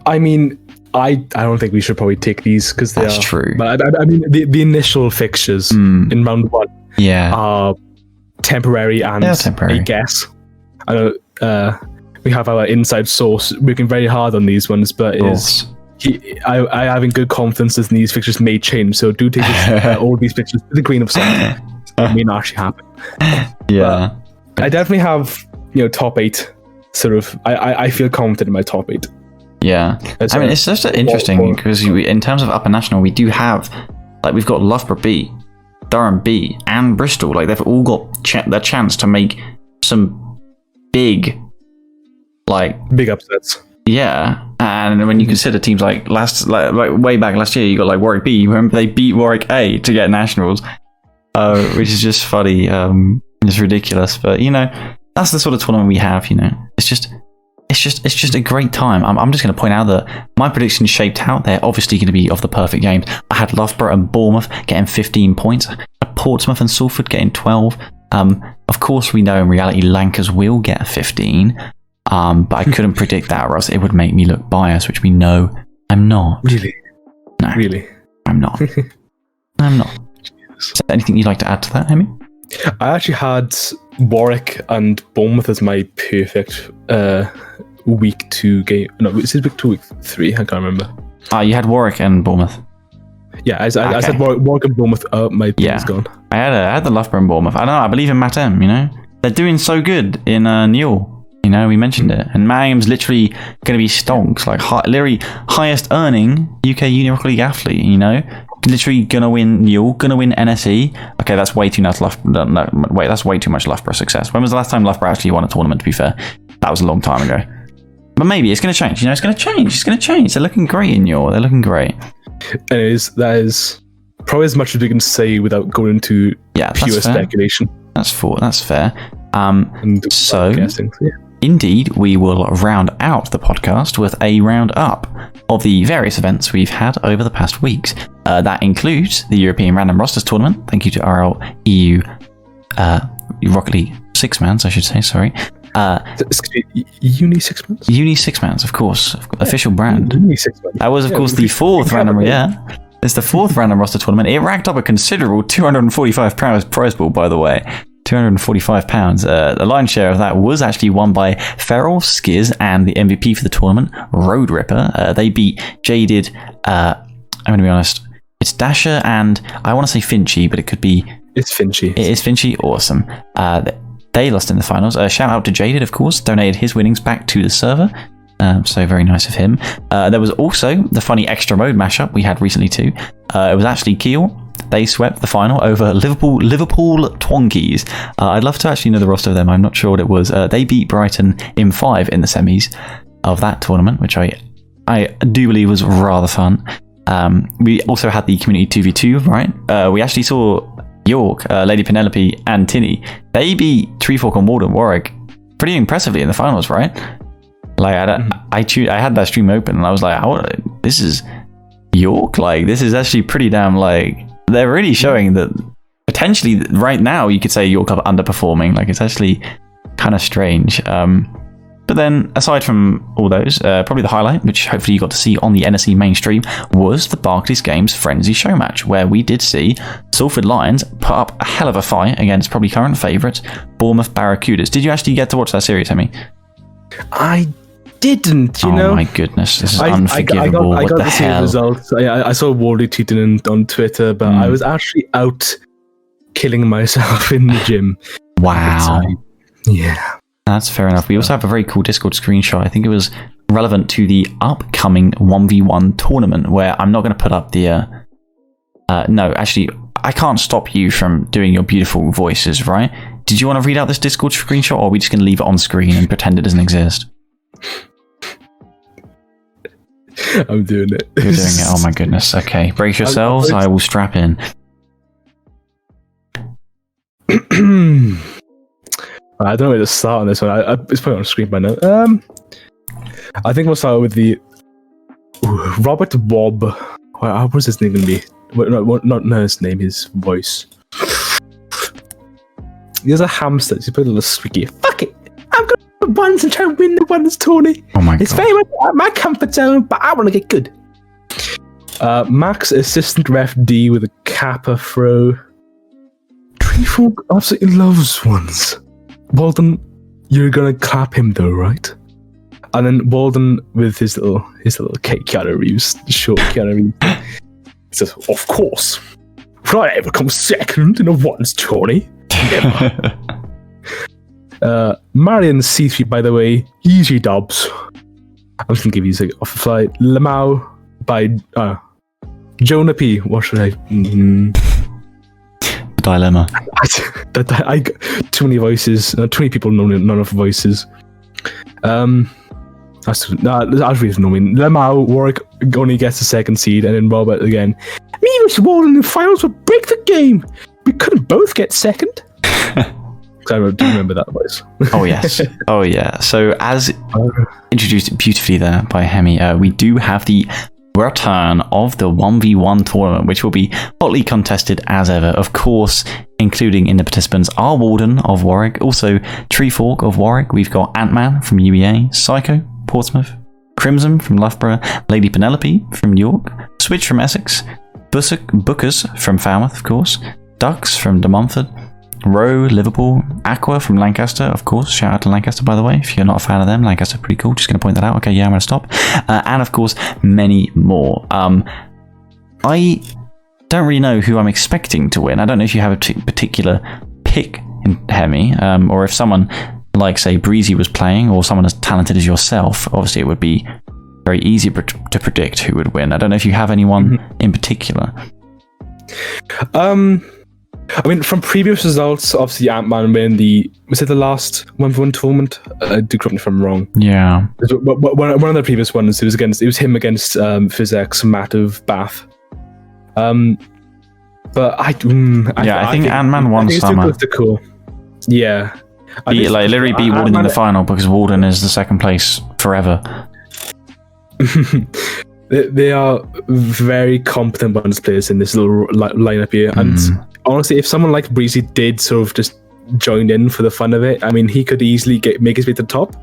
B: I mean, I don't think we should probably take these because
A: that's true.
B: But I mean, the initial fixtures in round 1 are temporary and a guess. I know we have our inside source working very hard on these ones, but I having good confidence that these fixtures may change. So do take all these fixtures with a grain of salt. It may not actually happen.
A: Yeah,
B: but I definitely have top 8. Sort of, I feel confident in my top 8.
A: Yeah, I mean, it's just interesting because in terms of upper national, we do have, like, we've got Loughborough B, Durham B, and Bristol. Like, they've all got their chance to make some big
B: upsets.
A: Yeah, and when you consider teams like way back last year, you got like Warwick B. Remember they beat Warwick A to get nationals, which is just funny. It's ridiculous, but that's the sort of tournament we have. It's just a great time. I'm just going to point out that my predictions shaped out. They're obviously going to be of the perfect games. I had Loughborough and Bournemouth getting 15 points. I had Portsmouth and Salford getting 12. Of course, we know in reality Lancers will get 15. But I couldn't predict that, or else it would make me look biased, which we know I'm not.
B: Really?
A: No.
B: Really?
A: I'm not. I'm not. Is there anything you'd like to add to that, Hemi?
B: I actually had Warwick and Bournemouth as my perfect week 2 game. No, is it week 2, week 3? I can't remember.
A: You had Warwick and Bournemouth.
B: Yeah, I said Warwick and Bournemouth. My thing's gone.
A: I had the Loughborough and Bournemouth. I don't know. I believe in Matt M. They're doing so good in NUEL. We mentioned it, and Mangum's literally going to be stonks, like literally highest earning UK Uni Rocket League athlete. Literally going to win NUEL, going to win NSE. Okay, that's way too much Loughborough. No, wait, that's way too much Loughborough success. When was the last time Loughborough actually won a tournament? To be fair, that was a long time ago. But maybe it's going to change. It's going to change. It's going to change. They're looking great in NUEL. They're looking great.
B: Anyways, that is probably as much as we can say without going into pure speculation.
A: That's fair. So,
B: guessing, yeah.
A: Indeed, we will round out the podcast with a round-up of the various events we've had over the past weeks. That includes the European Random Rosters Tournament. Thank you to RL EU Rocket League 6-mans, I should say, sorry.
B: Uni 6-mans?
A: Uni 6-mans, of course. Official brand.
B: Uni 6-mans.
A: That was, of course, the fourth random... It's the fourth random roster tournament. It racked up a considerable £245 prize pool, by the way. £245. The lion's share of that was actually won by Feral, Skiz, and the MVP for the tournament, Road Ripper. They beat Jaded. I'm going to be honest. It's Dasher and I want to say Finchy, but it could be.
B: It's Finchy.
A: It is Finchy. Awesome. They lost in the finals. Shout out to Jaded, of course. Donated his winnings back to the server. So very nice of him. There was also the funny extra mode mashup we had recently too. It was actually Kiel. They swept the final over Liverpool Twonkies. I'd love to actually know the roster of them. I'm not sure what it was. They beat Brighton in 5 in the semis of that tournament, which I do believe was rather fun. We also had the community 2v2, right? We actually saw York, Lady Penelope, and Tinny. They beat Treefork and Walden Warwick pretty impressively in the finals, right? Like I had that stream open and I was like, this is York? Like this is actually pretty damn like. They're really showing that potentially right now you could say York are underperforming. Like it's actually kind of strange. But then aside from all those, probably the highlight, which hopefully you got to see on the NSE mainstream, was the Barclays Games Frenzy show match, where we did see Salford Lions put up a hell of a fight against probably current favourites, Bournemouth Barracudas. Did you actually get to watch that series, Hemi?
B: I didn't, you know.
A: Oh my goodness, this is unforgivable.
B: I got
A: what the
B: to see the
A: hell?
B: results. I saw Wally tweeting on Twitter, but I was actually out killing myself in the gym.
A: Wow.
B: Yeah.
A: That's fair enough. We also have a very cool Discord screenshot. I think it was relevant to the upcoming 1v1 tournament, where I'm not going to put up the... no, actually, I can't stop you from doing your beautiful voices, right? Did you want to read out this Discord screenshot, or are we just going to leave it on screen and pretend it doesn't exist?
B: I'm doing it.
A: You're doing it. Oh my goodness. Okay, brace yourselves. I will strap in.
B: I don't know where to start on this one. It's probably on the screen by now. I think we'll start with the Robert Wobb. What was his name going to be? Not his name, his voice. He has a hamster. He's put a little squeaky. Fuck it! I'm going to once and try and win the ones tourney.
A: Oh my god.
B: It's very much out of my comfort zone, but I want to get good. Max, assistant ref D with a Kappa throw. Treefork absolutely loves ones. Walden, you're gonna clap him though, right? And then Walden with his little Keanu Reeves, short Keanu Reeves, says, "Of course. Would I ever come second in a ones tourney? Never." Marion C3, by the way, easy dubs. I'm just gonna give you a off the fly. Lamau by Jonah P. What should I?
A: Dilemma.
B: I got too many voices. Too many people know none of the voices. That's really annoying. Lamau, Warwick only gets the second seed, and then Robert again. Me versus Walden in the finals would break the game. We couldn't both get second. I do remember that voice.
A: Oh yes. Oh yeah. So as introduced beautifully there by Hemi, we do have the return of the 1v1 tournament, which will be hotly contested as ever, of course, including in the participants are Walden of Warwick, also Treefork of Warwick, we've got Ant-Man from UEA, Psycho, Portsmouth, Crimson from Loughborough, Lady Penelope from York, Switch from Essex, Bookers from Falmouth, of course. Ducks from De Montfort. Rowe, Liverpool. Aqua from Lancaster, of course. Shout out to Lancaster, by the way. If you're not a fan of them, Lancaster, pretty cool. Just going to point that out. Okay, yeah, I'm going to stop. And, of course, many more. I don't really know who I'm expecting to win. I don't know if you have a particular pick in Hemi, or if someone like, say, Breezy was playing, or someone as talented as yourself. Obviously, it would be very easy to predict who would win. I don't know if you have anyone in particular.
B: I mean, from previous results, obviously Ant-Man win was it the last 1v1 tournament? Do correct me if I'm wrong.
A: Yeah.
B: One of the previous ones, it was him against Physics, Matt of Bath. But I think
A: Ant-Man won summer.
B: Cool. Yeah.
A: Literally beat Walden in the final because Walden is the second place forever.
B: They are very competent bonus players in this little lineup here, and honestly, if someone like Breezy did sort of just join in for the fun of it, I mean, he could easily make his way to the top.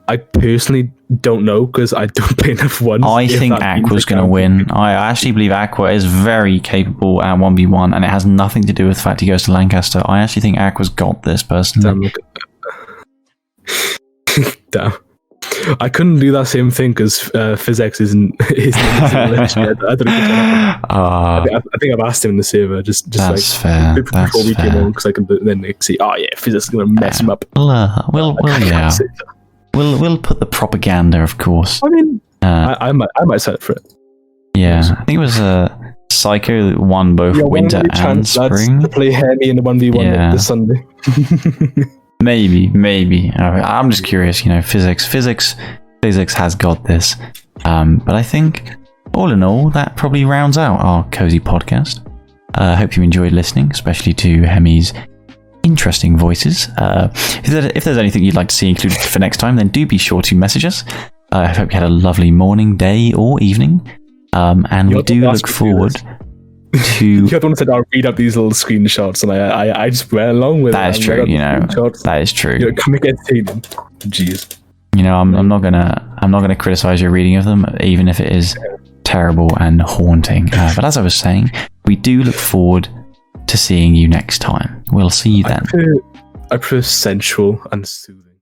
B: I personally don't know because I don't play enough ones.
A: I think Aqua's going to win. I actually believe Aqua is very capable at 1v1, and it has nothing to do with the fact he goes to Lancaster. I actually think Aqua's got this personally.
B: Damn. I couldn't do that same thing because Physics isn't yet. I think I've asked him in the server just
A: that's
B: like
A: fair.
B: before we came on because I can then see. Oh yeah, Physics is gonna mess him up.
A: We'll put the propaganda, of course.
B: I mean, I might sign up for it.
A: Yeah, I think it was Psycho that won both winter and spring.
B: To play Hemi in the 1v1 this Sunday.
A: Maybe. I'm just curious. Physics has got this. But I think, all in all, that probably rounds out our cozy podcast. I hope you enjoyed listening, especially to Hemi's interesting voices. If there's anything you'd like to see included for next time, then do be sure to message us. I hope you had a lovely morning, day, or evening. And we do look forward to...
B: You're the one who said I'll read up these little screenshots, and I just went along with
A: that. That is true, that is true.
B: Come and entertain. Jeez.
A: I'm not gonna criticize your reading of them, even if it is terrible and haunting. But as I was saying, we do look forward to seeing you next time. We'll see you then.
B: I prefer sensual and soothing.